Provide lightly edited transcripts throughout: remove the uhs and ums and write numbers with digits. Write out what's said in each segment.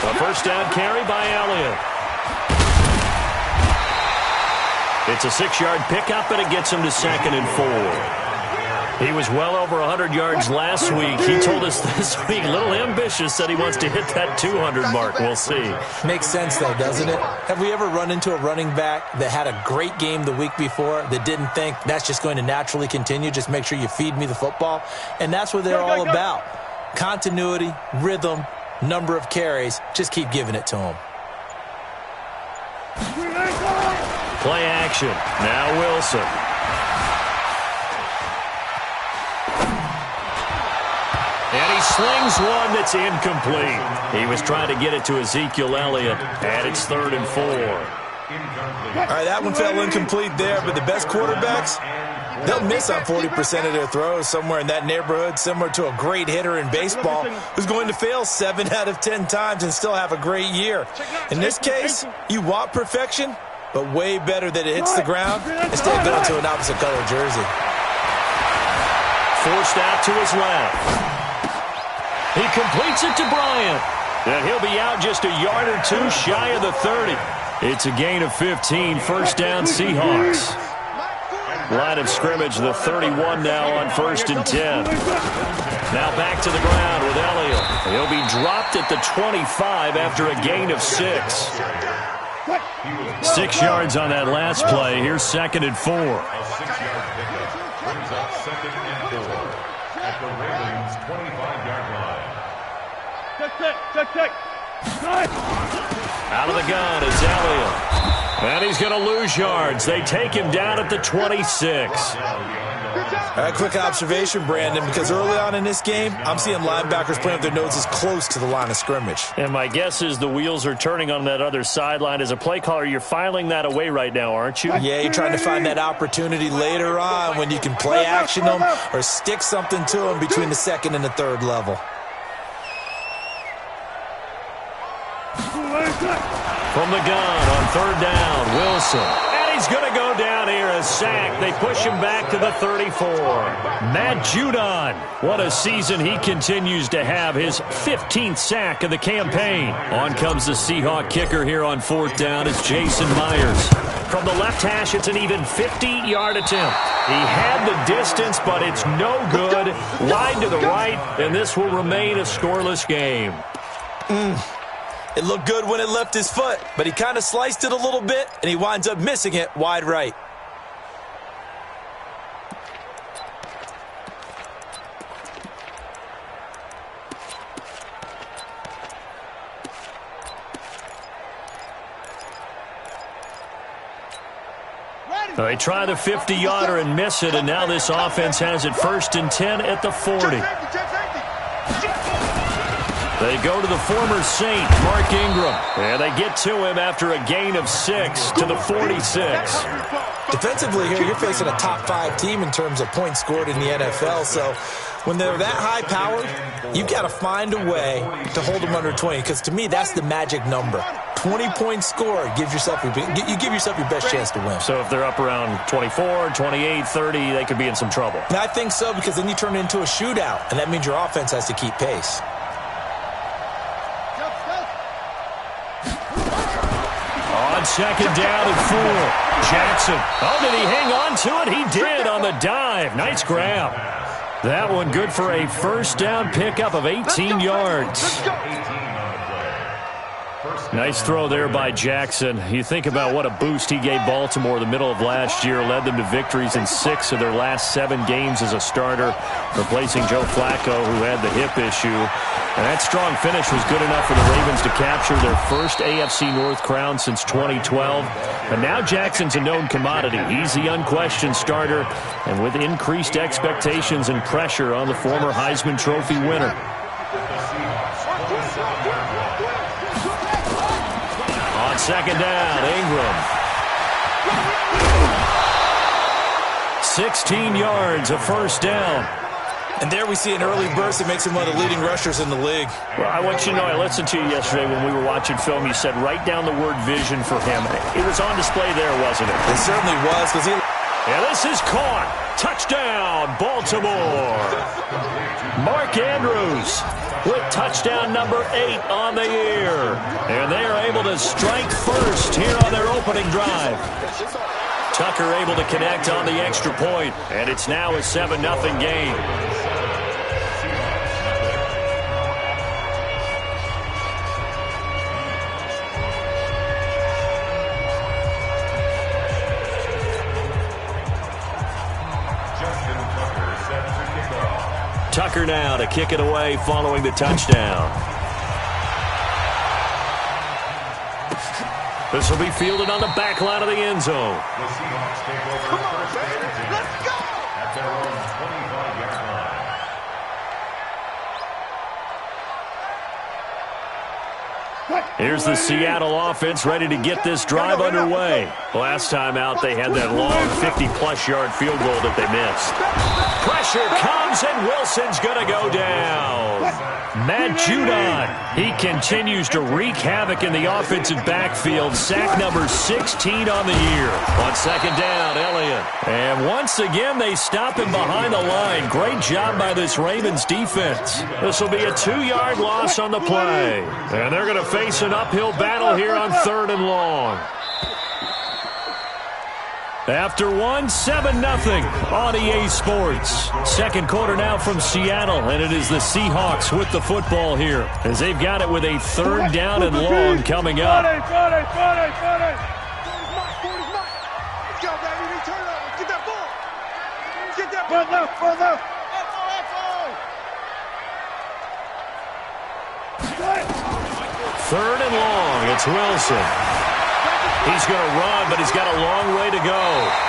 A first down carry by Elliott. It's a 6-yard pickup, and it gets him to 2nd and 4. He was well over 100 yards last week. He told us this week, a little ambitious, said he wants to hit that 200 mark. We'll see. Makes sense, though, doesn't it? Have we ever run into a running back that had a great game the week before that didn't think that's just going to naturally continue? Just make sure you feed me the football. And that's what they're all about. Continuity, rhythm, number of carries. Just keep giving it to him. Play action. Now Wilson. And he slings one that's incomplete. He was trying to get it to Ezekiel Elliott, and it's 3rd and 4. All right, that one fell incomplete there, but the best quarterbacks, they'll miss on 40% of their throws, somewhere in that neighborhood, similar to a great hitter in baseball who's going to fail 7 out of 10 times and still have a great year. In this case, you want perfection, but way better that it hits the ground instead of going to an opposite color jersey. Forced out to his left. He completes it to Bryant. And he'll be out just a yard or two shy of the 30. It's a gain of 15. First down, Seahawks. Line of scrimmage, the 31 now on 1st and 10. Now back to the ground with Elliott. He'll be dropped at the 25 after a gain of 6. 6 yards on that last play. Here's 2nd and 4. A 6-yard pickup brings up 2nd and 4 at the Ravens' 25-yard line. Out of the gun, it's Elliott. And he's going to lose yards. They take him down at the 26. A quick observation, Brandon, because early on in this game, I'm seeing linebackers playing with their noses close to the line of scrimmage. And my guess is the wheels are turning on that other sideline. As a play caller, you're filing that away right now, aren't you? Yeah, you're trying to find that opportunity later on when you can play action them or stick something to them between the 2nd and the 3rd level. From the gun on 3rd down, Wilson. And he's going to go down here, a sack. They push him back to the 34. Matt Judon. What a season he continues to have. His 15th sack of the campaign. On comes the Seahawk kicker here on 4th down. It's Jason Myers. From the left hash, it's an even 50-yard attempt. He had the distance, but it's no good. Wide to the right, and this will remain a scoreless game. It looked good when it left his foot, but he kind of sliced it a little bit, and he winds up missing it wide right. They try the 50-yarder and miss it, and now this offense has it 1st and 10 at the 40. They go to the former Saint, Mark Ingram. And they get to him after a gain of 6 to the 46. Defensively here, you're facing a top 5 team in terms of points scored in the NFL. So when they're that high-powered, you've got to find a way to hold them under 20. Because to me, that's the magic number. 20 points scored, you give yourself your best chance to win. So if they're up around 24, 28, 30, they could be in some trouble. And I think so, because then you turn it into a shootout, and that means your offense has to keep pace. On 2nd down and 4. Jackson. Oh, did he hang on to it? He did on the dive. Nice grab. That one good for a first down pickup of 18 yards. Nice throw there by Jackson. You think about what a boost he gave Baltimore the middle of last year. Led them to victories in 6 of their last 7 games as a starter, replacing Joe Flacco, who had the hip issue. And that strong finish was good enough for the Ravens to capture their first AFC North crown since 2012. But now Jackson's a known commodity. He's the unquestioned starter, and with increased expectations and pressure on the former Heisman Trophy winner. On 2nd down, Ingram. 16 yards, a first down. And there we see an early burst that makes him one of the leading rushers in the league. Well, I want you to know, I listened to you yesterday when we were watching film. You said write down the word vision for him. It was on display there, wasn't it? It certainly was. Yeah, this is caught. Touchdown, Baltimore. Mark Andrews with touchdown number 8 on the year. And they are able to strike first here on their opening drive. Tucker able to connect on the extra point, and it's now a 7-0 game. Tucker now to kick it away following the touchdown. This will be fielded on the back line of the end zone. The Seahawks take over first and 10. Let's go! At their own 25-yard line. Here's the Seattle offense ready to get this drive underway. Last time out, they had that long 50-plus yard field goal that they missed. Pressure comes, and Wilson's going to go down. Matt Judon, he continues to wreak havoc in the offensive backfield. Sack number 16 on the year. On second down, Elliott. And once again, they stop him behind the line. Great job by this Ravens defense. This will be a 2-yard loss on the play. And they're going to face an uphill battle here on 3rd and long. After 7-0 on EA Sports. Second quarter now from Seattle, and it is the Seahawks with the football here as they've got it with a 3rd down and long coming up. Let's go, baby. Turn over. Get that ball. Get that ball. Left. Third and long. It's Wilson. He's going to run, but he's got a long way to go.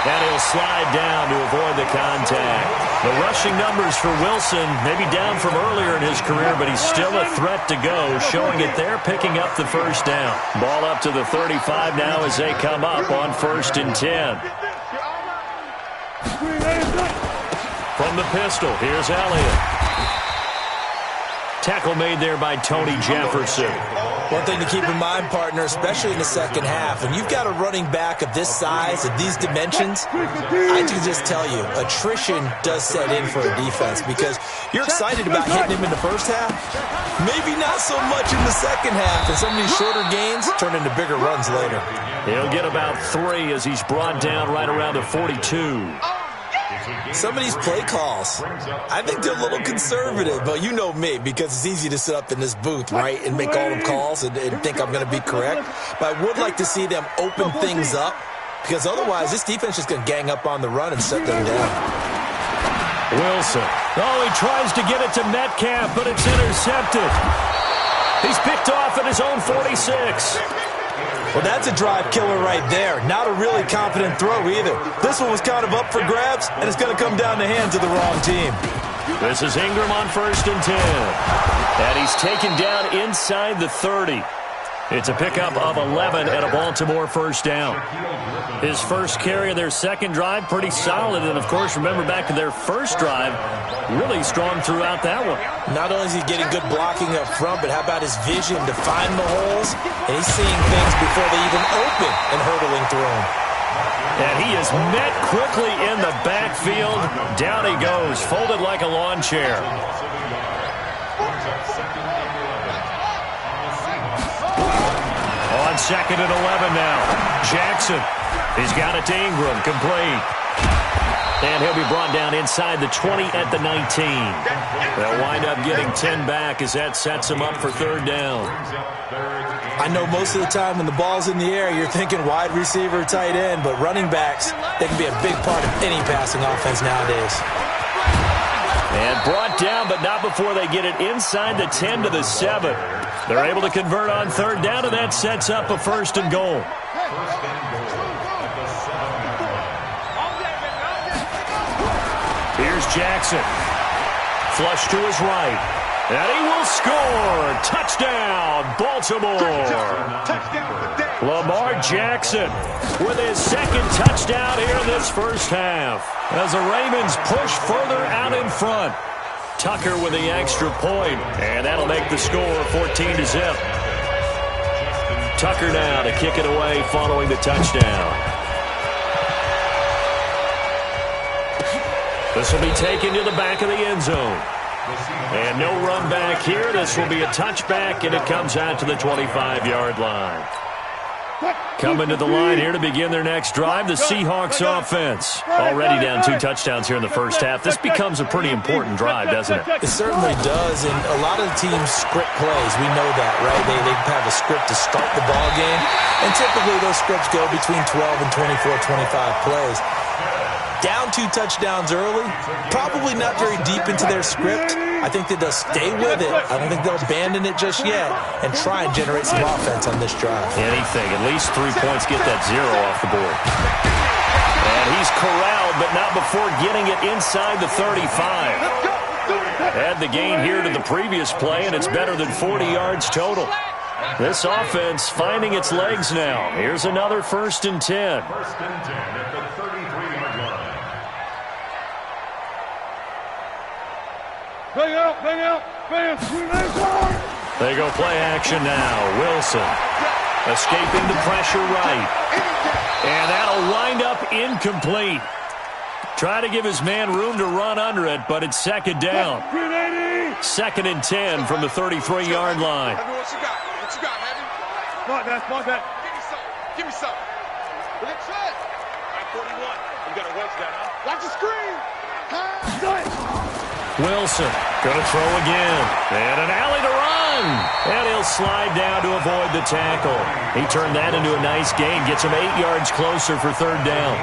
And he'll slide down to avoid the contact. The rushing numbers for Wilson maybe down from earlier in his career, but he's still a threat to go, showing it there, picking up the first down. Ball up to the 35 now as they come up on 1st and 10. From the pistol, here's Elliott. Tackle made there by Tony Jefferson. One thing to keep in mind, partner, especially in the second half, when you've got a running back of this size, of these dimensions, I can just tell you, attrition does set in for a defense because you're excited about hitting him in the first half, maybe not so much in the second half, and some of these shorter gains turn into bigger runs later. He'll get about 3 as he's brought down right around the 42. Some of these play calls, I think they're a little conservative, but you know me, because it's easy to sit up in this booth, right, and make all the calls and think I'm going to be correct. But I would like to see them open things up, because otherwise this defense is going to gang up on the run and shut them down. Wilson. Oh, he tries to get it to Metcalf, but it's intercepted. He's picked off at his own 46. Well, that's a drive killer right there. Not a really confident throw either. This one was kind of up for grabs, and it's going to come down the hands of the wrong team. This is Ingram on 1st and 10. And he's taken down inside the 30. It's a pickup of 11 and a Baltimore first down. His first carry of their second drive, pretty solid. And, of course, remember back to their first drive, really strong throughout that one. Not only is he getting good blocking up front, but how about his vision to find the holes? And he's seeing things before they even open and hurdling through them. And he is met quickly in the backfield. Down he goes, folded like a lawn chair. On 2nd and 11 now. Jackson. He's got it to Ingram. Complete. And he'll be brought down inside the 20 at the 19. They'll wind up getting 10 back as that sets him up for 3rd down. I know most of the time when the ball's in the air, you're thinking wide receiver, tight end, but running backs, they can be a big part of any passing offense nowadays. And brought down, but not before they get it inside the 10 to the 7. They're able to convert on 3rd down, and that sets up a 1st and goal. Here's Jackson. Flush to his right. And he will score. Touchdown, Baltimore. Lamar Jackson with his 2nd touchdown here in this first half. As the Ravens push further out in front. Tucker with the extra point, and that'll make the score 14-0. Tucker now to kick it away following the touchdown. This will be taken to the back of the end zone. And no run back here. This will be a touchback, and it comes out to the 25-yard line. Coming to the line here to begin their next drive, the Seahawks offense. Already down 2 touchdowns here in the first half. This becomes a pretty important drive, doesn't it? It certainly does, and a lot of the teams script plays. We know that, right? They have a script to start the ball game, and typically those scripts go between 12 and 24, 25 plays. Down 2 touchdowns early, probably not very deep into their script. I think that they'll stay with it. I don't think they'll abandon it just yet and try and generate some offense on this drive. Anything. At least 3 points, get that 0 off the board. And he's corralled, but not before getting it inside the 35. Add the gain here to the previous play, and it's better than 40 yards total. This offense finding its legs now. Here's another 1st and 10. First and 10 at the 33-yard line. Bang out, bang out, bang out. They go play action now. Wilson escaping the pressure right. And that'll wind up incomplete. Try to give his man room to run under it, but it's 2nd down. 2nd and 10 from the 33-yard line. What you got? What you got, Madden? Spot that. Give me some. Look at that. 41. You got to wedge that, huh? Watch the screen. Wilson going to throw again. And an alley to run. And he'll slide down to avoid the tackle. He turned that into a nice gain. Gets him 8 yards closer for 3rd down.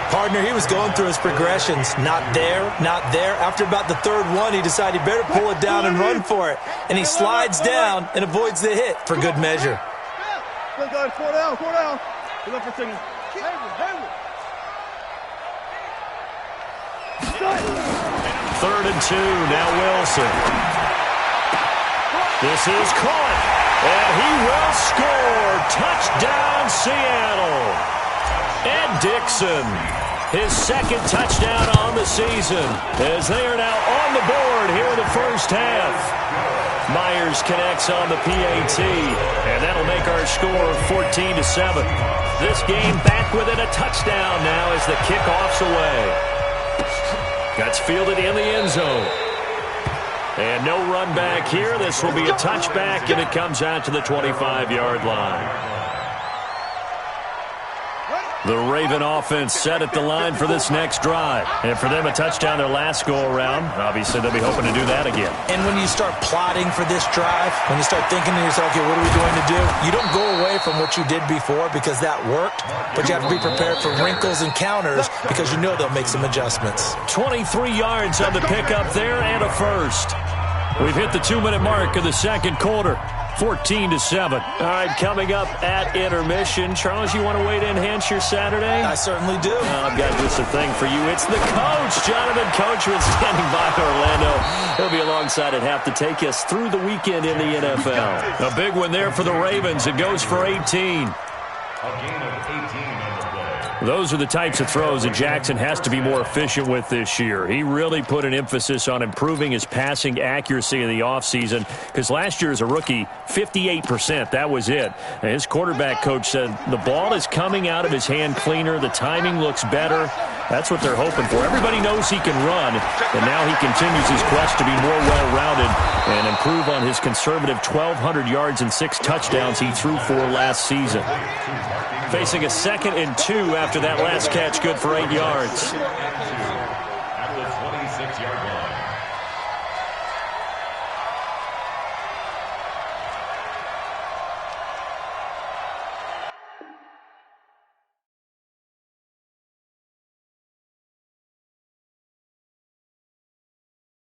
Partner, he was going through his progressions. Not there, not there. After about the 3rd one, he decided he better pull it down and run for it. And he slides down and avoids the hit for good measure. Good guys, 4 down. Good up for singing. 3rd and 2, now Wilson. This is caught, and he will score. Touchdown, Seattle. Ed Dixon, his 2nd touchdown on the season, as they are now on the board here in the first half. Myers connects on the PAT, and that'll make our score 14-7. This game back within a touchdown now as the kickoff's away. Gets fielded in the end zone. And no run back here. This will be a touchback, and it comes out to the 25-yard line. The Raven offense set at the line for this next drive. And for them, a touchdown their last go-around. Obviously, they'll be hoping to do that again. And when you start plotting for this drive, when you start thinking to yourself, okay, what are we going to do? You don't go away from what you did before because that worked, but you have to be prepared for wrinkles and counters because you know they'll make some adjustments. 23 yards on the pickup there and a 1st. We've hit the 2-minute mark of the 2nd quarter. 14-7. All right, coming up at intermission. Charles, you want to wait to enhance your Saturday? I certainly do. I've got just a thing for you. It's the coach, Jonathan Coachman, standing by Orlando. He'll be alongside at half to take us through the weekend in the NFL. A big one there for the Ravens. It goes for 18. A gain of 18 on the play. Those are the types of throws that Jackson has to be more efficient with this year. He really put an emphasis on improving his passing accuracy in the offseason because last year as a rookie, 58%, that was it. And his quarterback coach said the ball is coming out of his hand cleaner. The timing looks better. That's what they're hoping for. Everybody knows he can run, and now he continues his quest to be more well-rounded and improve on his conservative 1,200 yards and 6 touchdowns he threw for last season. Facing a 2nd and 2 after that last catch, good for 8 yards.